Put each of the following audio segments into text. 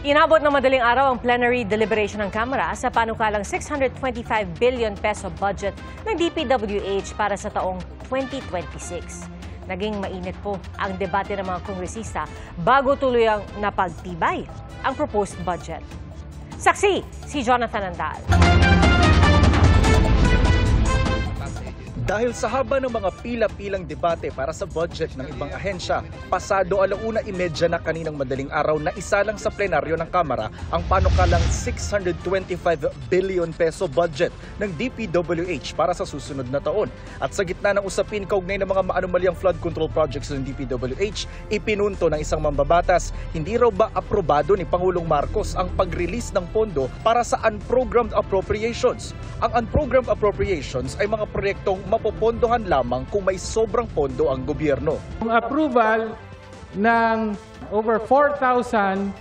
Inabot ng madaling araw ang plenary deliberation ng Kamara sa panukalang 625 billion peso budget ng DPWH para sa taong 2026. Naging mainit po ang debate ng mga kongresista bago tuluyang napagtibay ang proposed budget. Saksi si Jonathan Andal. Dahil sa haba ng mga pila-pilang debate para sa budget ng ibang ahensya, pasado 1:30 na kaninang madaling araw na isa lang sa plenaryo ng Kamara ang panukalang 625 billion peso budget ng DPWH para sa susunod na taon. At sa gitna ng usapin kaugnay ng mga maanumalyang flood control projects ng DPWH, ipinunto ng isang mambabatas, hindi raw ba aprobado ni Pangulong Marcos ang pag-release ng pondo para sa unprogrammed appropriations? Ang unprogrammed appropriations ay mga proyektong mapopondohan lamang kung may sobrang pondo ang gobyerno. Ang approval ng over 4,000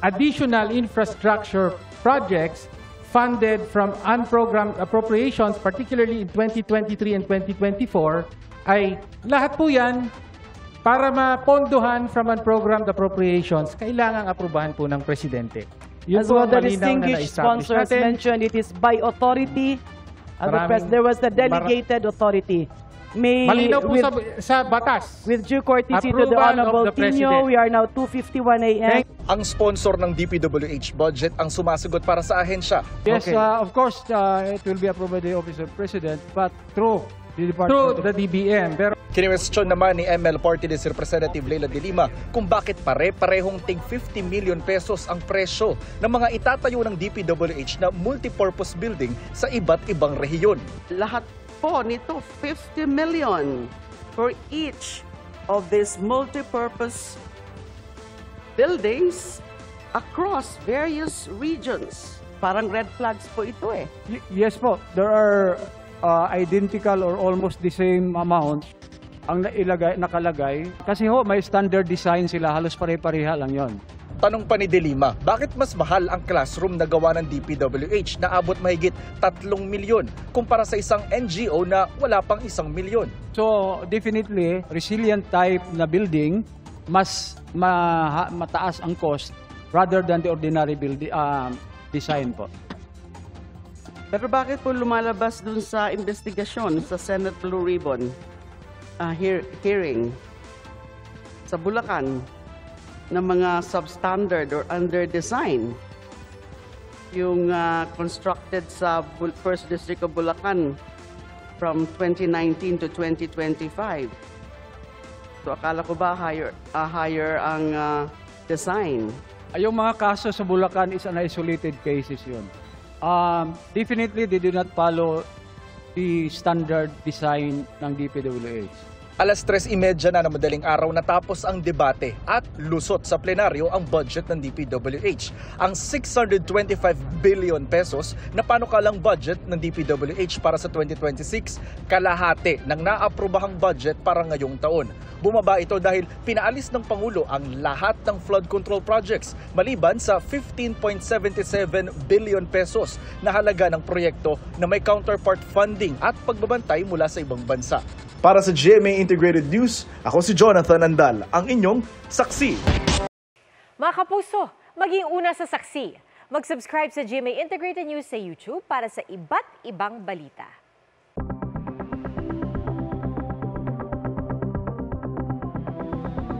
additional infrastructure projects funded from unprogrammed appropriations, particularly in 2023 and 2024, ay lahat po yan para mapondohan from unprogrammed appropriations, kailangang aprubahan po ng Presidente. As well, the distinguished sponsors mentioned, it is by authority. There was the delegated authority. Malinaw po sa batas. With due courtesy to the Honorable Tino, we are now 2:51 a.m. Ang sponsor ng DPWH budget ang sumasagot para sa ahensya. Yes, of course, it will be approved by the Office of President, but through the Department Through the DBM. Pero Kinwestiyon naman ni ML Party List Representative Leila de Lima kung bakit pare-parehong tig 50 million pesos ang presyo ng mga itatayo ng DPWH na multipurpose building sa iba't ibang rehiyon. Lahat po nito 50 million for each of these multipurpose buildings across various regions. Parang red flags po ito eh. yes po, there are identical or almost the same amount ang nakalagay. Kasi ho, may standard design sila, halos pare-pareha lang yon. Tanong pa ni De Lima, bakit mas mahal ang classroom na gawa ng DPWH na abot mahigit 3 milyon kumpara sa isang NGO na wala pang 1 milyon? So, definitely, resilient type na building, mas mataas ang cost rather than the ordinary design po. Pero bakit po lumalabas dun sa investigasyon sa Senate Blue Ribbon hearing sa Bulacan ng mga substandard or under design yung constructed sa First District of Bulacan from 2019 to 2025. So akala ko ba higher ang design? Yung mga kaso sa Bulacan is an isolated cases yun. Definitely, they do not follow the standard design ng DPWH. 3:30 na madaling araw natapos ang debate at lusot sa plenaryo ang budget ng DPWH. Ang 625 billion pesos na panukalang budget ng DPWH para sa 2026, kalahati ng naaprobahang budget para ngayong taon. Bumaba ito dahil pinaalis ng Pangulo ang lahat ng flood control projects maliban sa 15.77 billion pesos na halaga ng proyekto na may counterpart funding at pagbabantay mula sa ibang bansa. Para sa GMA Integrated News, ako si Jonathan Andal, ang inyong saksi. Mga kapuso, maging una sa saksi. Mag-subscribe sa GMA Integrated News sa YouTube para sa iba't ibang balita.